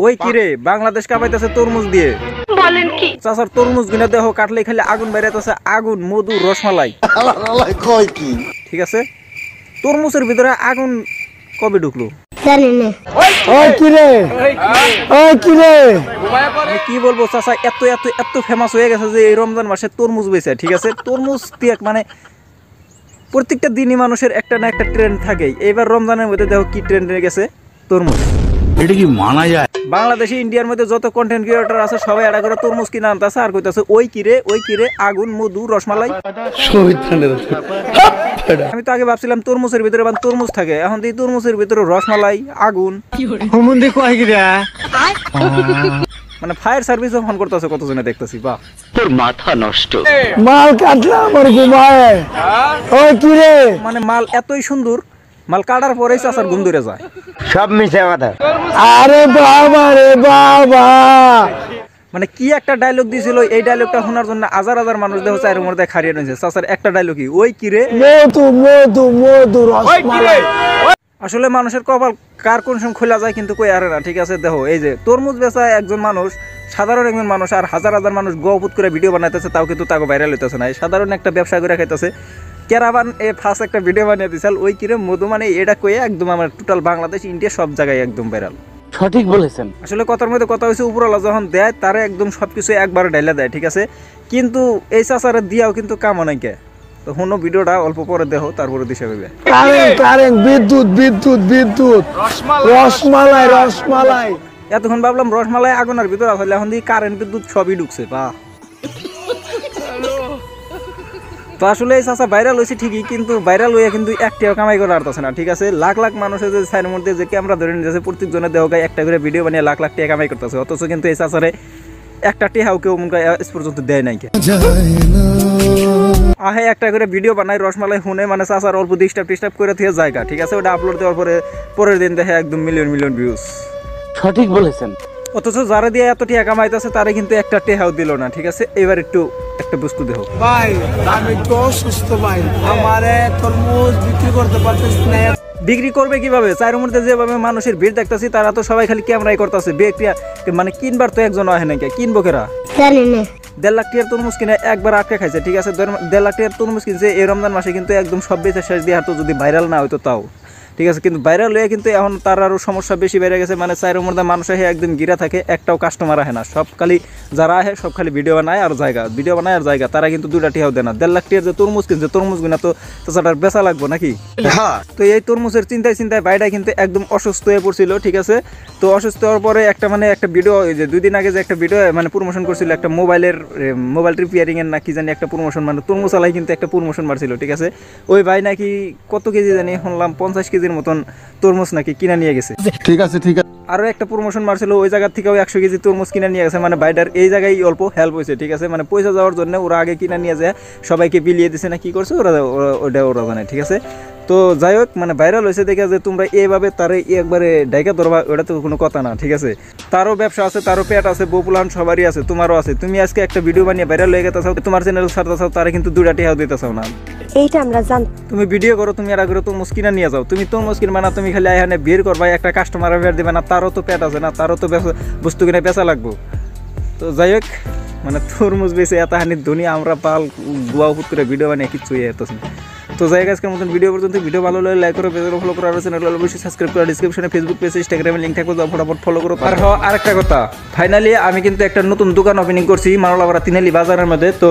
ওই কিরে বাংলাদেশ কাঁপাইতেছে তরমুজ দিয়ে। বলেন কি চাচার তরমুজ গুনা দেহ কাটলে খালি আগুন বাইরাইতেছে, আগুন, মধু, রসমালাই। ঠিক আছে, তরমুজের ভিতরে আগুন কবে ঢুকলো কি বলবো চাচা, এত এত এত ফেমাস হয়ে গেছে যে এই রমজান মাসে তরমুজ বেচে। ঠিক আছে, তরমুজ দিয়ে মানে প্রত্যেকটা দিনই মানুষের একটা না একটা ট্রেন্ড থাকেই। এবার রমজানের মধ্যে দেখো কি ট্রেন্ড হয়ে গেছে, তরমুজ। এটা কি মানা যায়? বাংলাদেশে ইন্ডিয়ার মধ্যে যত কন্টেন্ট ক্রিয়েটর আছে সবাই একটা করে তরমুজ কিনে আনতেছে আর কইতাছে ওই কিরে আগুন, মধু, রসমালাই। আমি তো আগে ভাবছিলাম তরমুজের ভিতরে তরমুজ থাকে, এখন এই তরমুজের ভিতরে রসমালাই, আগুন। মানে ফায়ার সার্ভিসও ফোন করতেছে কতজনে দেখতেছি। বাহ, তোর মাথা নষ্ট। মাল কাটলাম আর ঘুমায়। ওই কি রে, মানে মাল এতই সুন্দর, মাল কাটার পরেই চাচার ঘুম ধরে যায়। সব মিশে কথা। আরে বাবা রে বাবা, মানে কি একটা ডায়লগ দিছিল, এই ডায়লগটা শোনার জন্য হাজার হাজার মানুষ দেখো চায়ের মধ্যে খাড়িয়ে রয়েছে। চাচার একটা ডায়লগই ওই কি রে, মধু মধু মধু রসমালাই। আসলে মানুষের কপাল কার কোন সময় খোলা যায় কিন্তু কই আরে না। ঠিক আছে, দেখো এই যে তরমুজ বেচা একজন মানুষ, সাধারণ একজন মানুষ, আর হাজার হাজার মানুষ গপুত করে ভিডিও বানাইতেছে, তাও কিন্তু তাকে ভাইরাল হইতেছে না। সাধারণ একটা ব্যবসা করে খাইতেছে। ক্যারাভান ফার্স্ট একটা ভিডিও বানিয়ে দিয়েছিল ওই কিরে মধু, মানে এটা কয়ে একদম আমার টোটাল বাংলাদেশ, ইন্ডিয়া সব জায়গায় একদম ভাইরাল। সঠিক বলেছেন। আসলে কথার মধ্যে কথা হয়েছে, উপরওয়ালা যখন দেয় তারা একদম সবকিছু একবারে ঢাইলা দেয়। ঠিক আছে, কিন্তু এই চাচারে দিয়াও কিন্তু কাম অনেকে। তো হনো ভিডিওটা অল্প পরে দেখো, তারপরে দিশা পাবে। বিদ্যুৎ বিদ্যুৎ বিদ্যুৎ, রসমালাই রসমালাই। এতক্ষণ ভাবলাম রসমালাই আগুনের ভিতরে আসলে, এখন দিয়ে কারেন্ট, বিদ্যুৎ সবই ঢুকছে। বাহ। তো আসলে এই চাচা ভাইরাল হয়েছে ঠিকই, কিন্তু ভাইরাল হয়ে কিন্তু একটাও কামাই করে আরতেছে না। ঠিক আছে, লাখ লাখ মানুষের যে সাইডের মধ্যে যে ক্যামেরা ধরে নিয়েছে, প্রত্যেকজনের দেহ গায়ে একটা করে ভিডিও বানিয়ে লাখ লাখ টাকা কামাই করতেছে, অথচ কিন্তু এই চাচারে একটা টেহাও কেউ আজ পর্যন্ত দেয় নাই। আহে একটা করে ভিডিও বানায় রসমালাই শুনে, মানে চাচার অল্প ডিস্টার্ব করে থেকে জায়গা। ঠিক আছে, ওটা আপলোড দেওয়ার পরে পরের দিন দেখে একদম মিলিয়ন মিলিয়ন ভিউজ। সঠিক বলেছেন। অথচ যারা দিয়ে এত টাকা কামাইতেছে তারা কিন্তু একটা টেহাও দিল না। ঠিক আছে, এবার একটু একটা বস্তু দেখো ভাই, আমি তো সুস্থ ভাই, আমারে তরমুজ বিক্রি করতে পারতেছি না। বিক্রি করবে কিভাবে? চায়ের মধ্যে যেভাবে মানুষের ভিড় দেখতেছি, তারা তো সবাই খালি ক্যামেরাই করতেছে। মানে কিনবার তো একজন হয় নাকি, কিনবো কেরা? 1.5 লাখ টাকার তরমুজ কিনে একবার আটকে খাইছে। ঠিক আছে, 1.5 লাখ টাকার তরমুজ কিনছে এই রমজান মাসে, কিন্তু একদম সব বেচে শেষ দিয়ে হাঁটো, যদি ভাইরাল না হইতো তাও। ঠিক আছে, কিন্তু ভাইরাল হয়ে কিন্তু এখন তার আরও সমস্যা বেশি বেড়ে গেছে। মানে চায়ের মধ্যে মানুষ আহে একদম গিরা থাকে, একটাও কাস্টমার আহে না। সব খালি যারা আহে সব খালি ভিডিও বানায় আর জায়গা, তারা কিন্তু 2টা টিহাও দেয় না। 1.5 লাখ টাকার যে তরমুজ কিনছে, তরমুজ গুনা তো চাচাটার বেচা লাগবো নাকি? তো এই তরমুজের চিন্তায় ভাইটা কিন্তু একদম অসুস্থ হয়ে পড়ছিল। ঠিক আছে, তো অসুস্থ হওয়ার পরে একটা ভিডিও, যে 2 দিন আগে যে একটা ভিডিও মানে প্রমোশন করছিল, একটা মোবাইল রিপেয়ারিং এর না কি জানি একটা প্রমোশন, মানে তরমুজ আলাই কিন্তু একটা প্রমোশন মারছিল। ঠিক আছে, ওই ভাই নাকি কত কেজি জানি শুনলাম 50 কেজির মতন তরমুজ নাকি কিনা নিয়ে গেছে। ঠিক আছে, আরো একটা প্রমোশন মারছিল, ওই জায়গা থেকেও 100 কেজি তরমুজ কিনা নিয়ে গেছে। মানে ভাইটার এই জায়গায় অল্প হেল্প হয়েছে। ঠিক আছে, মানে পয়সা যাওয়ার জন্য ওরা আগে কিনা নিয়ে যায়, সবাইকে বিলিয়ে দিছে না কি করছে ওরা জানে। ঠিক আছে, তো যাই হোক, মানে ভাইরাল হয়েছে দেখে যে তোমরা এইভাবে তারে একবারে ডাইকা ধরবা, ওটা তো কোনো কথা না। ঠিক আছে, তারও ব্যবসা আছে, তারও পেট আছে, বপুলান সবারই আছে, তোমারও আছে। তুমি আজকে একটা ভিডিও বানিয়ে ভাইরাল হয়ে গেতে চাও, তোমার চ্যানেল ছাড়তে চাও, তারা কিন্তু 2টা টিহাও দিতে চাও না। এইটা আমরা জান, তুমি ভিডিও করো, তুমি আর আগে তরমুজ কিনা নিয়ে যাও। তুমি তরমুজ কিনবা না, তুমি খালি এখানে ভিড় করবা, একটা কাস্টমার বের দিবে না, তারও তো পেট আছে না, তারও তো বস্তু কিনে বেচা লাগবো। তো যাই হোক, মানে তরমুজ বেশি এত হানির ধনী, আমরা পাল গুয়া উপুত করে ভিডিও বানিয়ে কিচ্ছু এতছি। তো যাই হোক, আজকের মতন ভিডিও পর্যন্ত। ভিডিও ভালো লাগলে লাইক করো, পেজে ফলো করো, আর চ্যানেল অবশ্যই সাবস্ক্রাইব করো। ডিসক্রিপশনে ফেসবুক পেজ, ইনস্টাগ্রামে লিংক থাকবে, ফটাফট ফলো করো। আর আরেকটা কথা, ফাইনালি আমি কিন্তু একটা নতুন দোকান ওপেনিং করছি মাওলাপাড়া তিনালি বাজারের মধ্যে। তো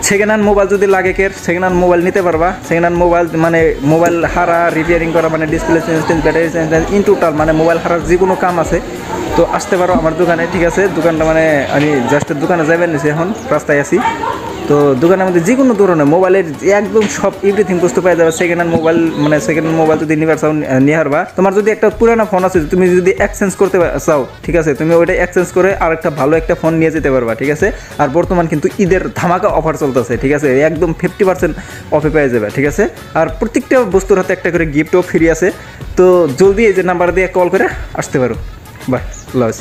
সেকেন্ড হ্যান্ড মোবাইল যদি লাগে সেকেন্ড হ্যান্ড মোবাইল নিতে পারবা। সেকেন্ড হ্যান্ড মোবাইল মানে মোবাইল হারা রিপেয়ারিং করা, মানে display change, battery change, in total মানে মোবাইল হারার যে কোনো কাম আছে, তো আসতে পারো আমার দোকানে। ঠিক আছে, দোকানটা মানে আমি জাস্ট দোকানে যাবেন নিছি, এখন রাস্তায় আছি। তো দোকানের মধ্যে যে কোনো ধরনের মোবাইলের একদম সব এভরিথিং বস্তু পাওয়া যাবে। সেকেন্ড হ্যান্ড মোবাইল যদি নিবার চাও নিয়ে হারবা। তোমার যদি একটা পুরানো ফোন আছে, তুমি যদি এক্সচেঞ্জ করতে চাও, ঠিক আছে, তুমি ওইটা এক্সচেঞ্জ করে আর একটা ভালো একটা ফোন নিয়ে যেতে পারবা। ঠিক আছে, আর বর্তমান কিন্তু ঈদের ধামাকা অফার চলতেছে। ঠিক আছে, একদম 50% অফে পেয়ে যাবে। ঠিক আছে, আর প্রত্যেকটা বস্তুর হাতে একটা করে গিফটও ফ্রি আছে। তো জলদি এই যে নাম্বার দিয়ে কল করে আসতে পারো। Bye, loss.